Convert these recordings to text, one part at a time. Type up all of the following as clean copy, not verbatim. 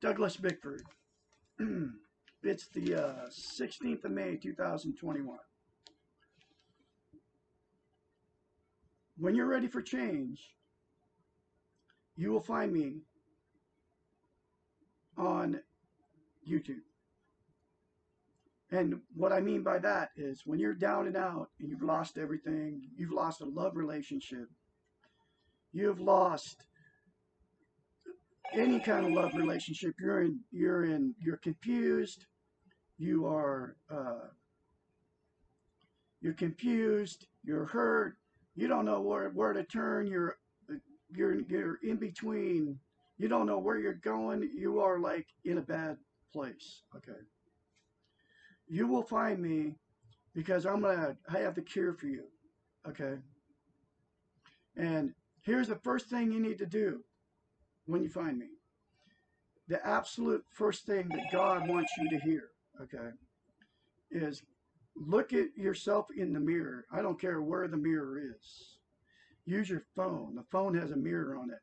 Douglas Bickford. It's the 16th of May, 2021. When you're ready for change, you will find me on YouTube. And what I mean by that is when you're down and out and you've lost everything, you've lost a love relationship, you've lost any kind of love relationship, you're confused, you're confused, you're hurt, you don't know where to turn, you're in between, you don't know where you're going, you are like in a bad place. Okay. You will find me because I have the cure for you. Okay. And here's the first thing you need to do when you find me. The absolute first thing that God wants you to hear, okay, is look at yourself in the mirror. I don't care where the mirror is. Use your phone. The phone has a mirror on it.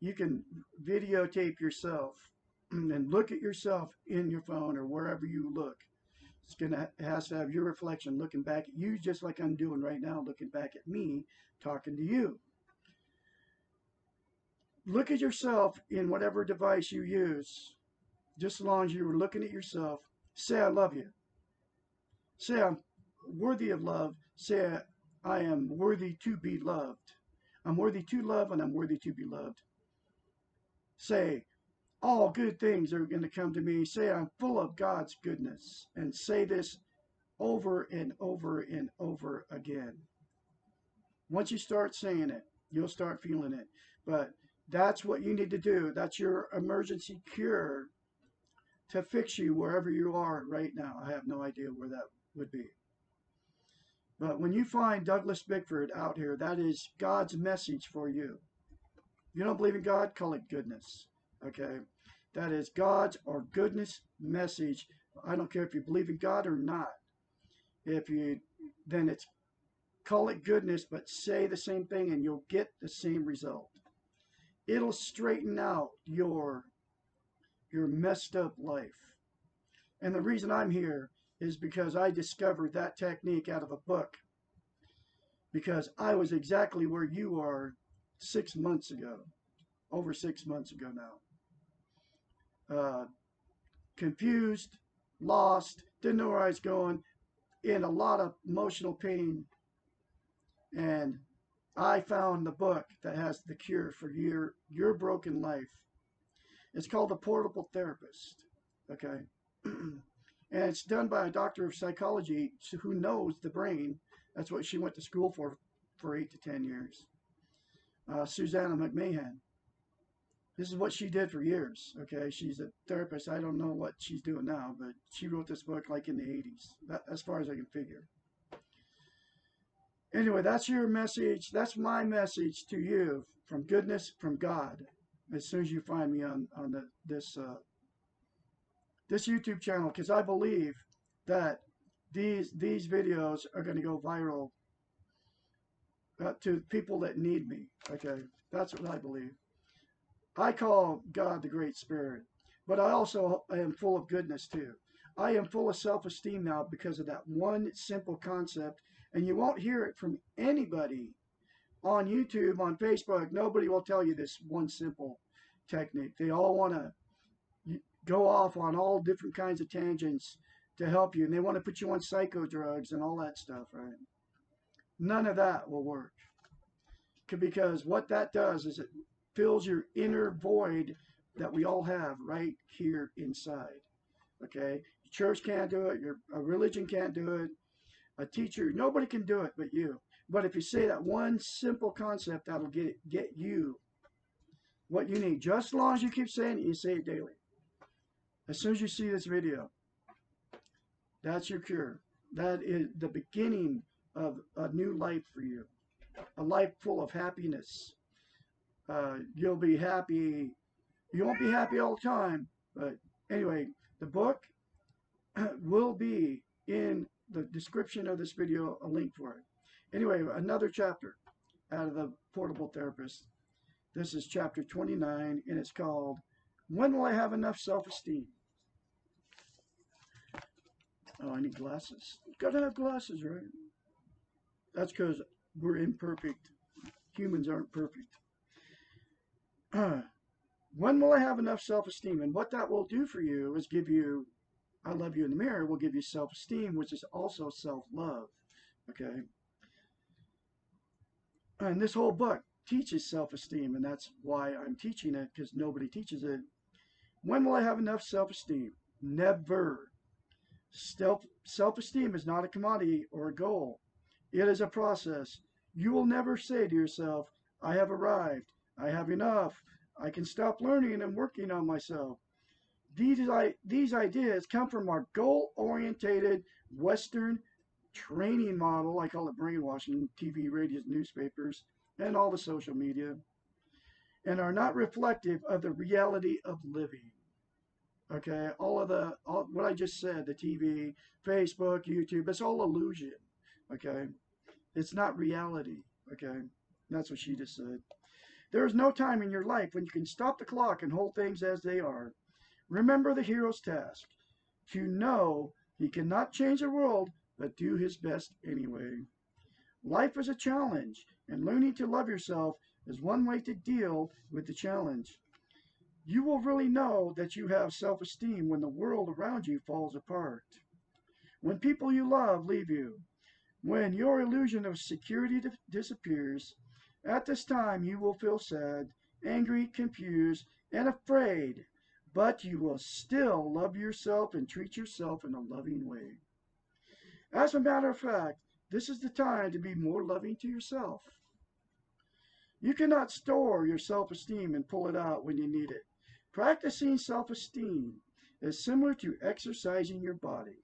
You can videotape yourself and look at yourself in your phone or wherever you look. Has to have your reflection looking back at you, just like I'm doing right now, looking back at me, talking to you. Look at yourself in whatever device you use, just as long as you're looking at yourself. Say, I love you. Say, I'm worthy of love. Say, I am worthy to be loved. I'm worthy to love and I'm worthy to be loved. Say, all good things are going to come to me. Say, I'm full of God's goodness. And say this over and over and over again. Once you start saying it, you'll start feeling it. But that's what you need to do. That's your emergency cure to fix you wherever you are right now. I have no idea where that would be. But when you find Douglas Bickford out here, that is God's message for you. You don't believe in God? Call it goodness. Okay? That is God's or goodness message. I don't care if you believe in God or not. Then it's call it goodness, but say the same thing and you'll get the same result. It'll straighten out your messed up life. And the reason I'm here is because I discovered that technique out of a book. Because I was exactly where you are 6 months ago. Over 6 months ago now. Confused, lost, didn't know where I was going, in a lot of emotional pain. And I found the book that has the cure for your broken life. It's called The Portable Therapist. Okay? And it's done by a doctor of psychology who knows the brain. That's what she went to school for 8 to 10 years. Susanna McMahon. This is what she did for years. Okay? She's a therapist. I don't know what she's doing now, but she wrote this book like in the 80s, as far as I can figure. Anyway, that's your message. That's my message to you from goodness, from God. As soon as you find me on this YouTube channel, because I believe that these videos are going to go viral to people that need me. Okay, that's what I believe. I call God the Great Spirit, but I also am full of goodness too. I am full of self-esteem now because of that one simple concept. And you won't hear it from anybody on YouTube, on Facebook. Nobody will tell you this one simple technique. They all want to go off on all different kinds of tangents to help you. And they want to put you on psycho drugs and all that stuff, right? None of that will work. Because what that does is it fills your inner void that we all have right here inside. Okay? Your church can't do it. A religion can't do it. A teacher, nobody can do it but you. But if you say that one simple concept, that'll get you what you need. Just as long as you keep saying it, you say it daily. As soon as you see this video, that's your cure. That is the beginning of a new life for you. A life full of happiness. You'll be happy. You won't be happy all the time. But anyway, the book will be in the description of this video, a link for it. Anyway, another chapter out of The Portable Therapist. This is chapter 29, and it's called When will I have enough self-esteem? Oh, I need glasses. Gotta have glasses, right? That's because we're imperfect. Humans aren't perfect. When will I have enough self-esteem? And what that will do for you is give you, I love you in the mirror, will give you self-esteem, which is also self-love. Okay? And this whole book teaches self-esteem, and that's why I'm teaching it, because nobody teaches it. When will I have enough self-esteem? Never. Self-esteem is not a commodity or a goal. It is a process. You will never say to yourself, I have arrived. I have enough. I can stop learning and working on myself. These ideas come from our goal-orientated Western training model. I call it brainwashing, TV, radio, newspapers, and all the social media, and are not reflective of the reality of living. Okay, all what I just said, the TV, Facebook, YouTube, it's all illusion. Okay, it's not reality. Okay, that's what she just said. There is no time in your life when you can stop the clock and hold things as they are. Remember the hero's task: to know he cannot change the world, but do his best anyway. Life is a challenge, and learning to love yourself is one way to deal with the challenge. You will really know that you have self-esteem when the world around you falls apart. When people you love leave you. When your illusion of security disappears. At this time you will feel sad, angry, confused, and afraid. But you will still love yourself and treat yourself in a loving way. As a matter of fact, this is the time to be more loving to yourself. You cannot store your self-esteem and pull it out when you need it. Practicing self-esteem is similar to exercising your body.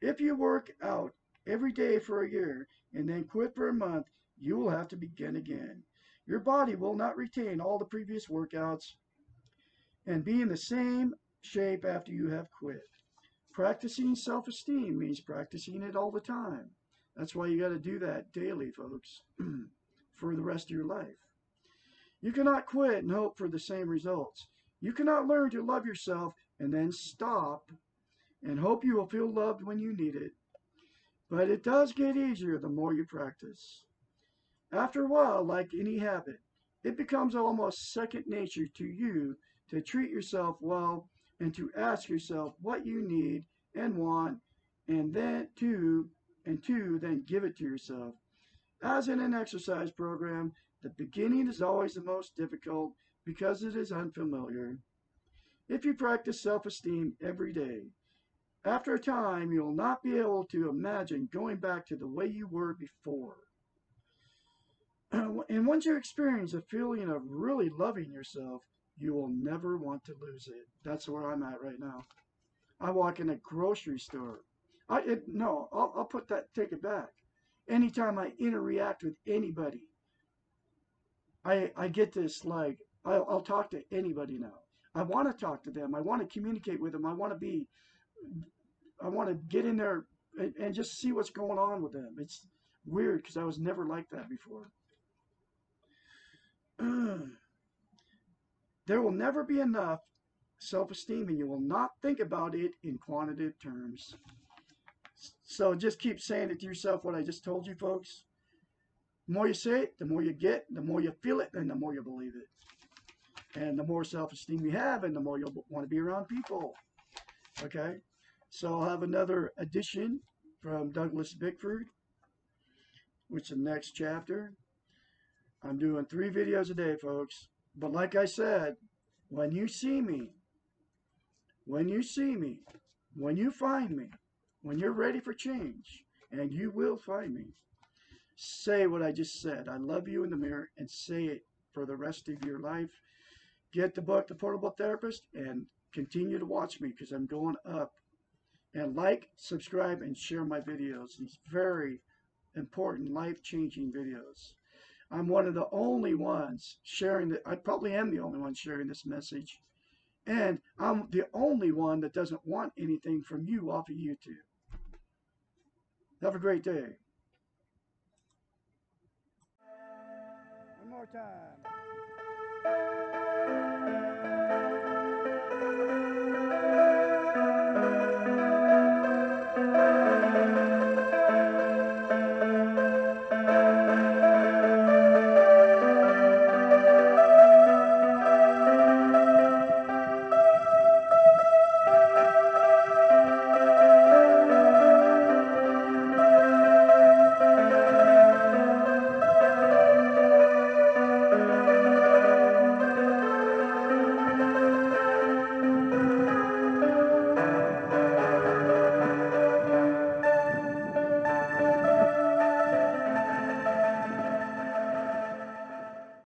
If you work out every day for a year and then quit for a month, you will have to begin again. Your body will not retain all the previous workouts and be in the same shape after you have quit. Practicing self-esteem means practicing it all the time. That's why you got to do that daily, folks, for the rest of your life. You cannot quit and hope for the same results. You cannot learn to love yourself and then stop and hope you will feel loved when you need it. But it does get easier the more you practice. After a while, like any habit, it becomes almost second nature to you to treat yourself well and to ask yourself what you need and want, and then then give it to yourself. As in an exercise program, the beginning is always the most difficult because it is unfamiliar. If you practice self-esteem every day, after a time you will not be able to imagine going back to the way you were before. And once you experience a feeling of really loving yourself, you will never want to lose it. That's where I'm at right now. I walk in a grocery store. I'll take it back. Anytime I interact with anybody, I get this, like, I'll talk to anybody now. I want to talk to them. I want to communicate with them. I want to get in there and just see what's going on with them. It's weird because I was never like that before. There will never be enough self-esteem, and you will not think about it in quantitative terms. So just keep saying it to yourself, what I just told you, folks. The more you say it, the more you get, the more you feel it, and the more you believe it. And the more self-esteem you have, and the more you'll want to be around people. Okay? So I'll have another edition from Douglas Bickford, which is the next chapter. I'm doing 3 videos a day, folks. But like I said, when you see me, when you find me, when you're ready for change, and you will find me, say what I just said. I love you in the mirror, and say it for the rest of your life. Get the book, The Portable Therapist, and continue to watch me because I'm going up. And like, subscribe, and share my videos. These very important, life-changing videos. I'm one of the only ones sharing I probably am the only one sharing this message. And I'm the only one that doesn't want anything from you off of YouTube. Have a great day. One more time.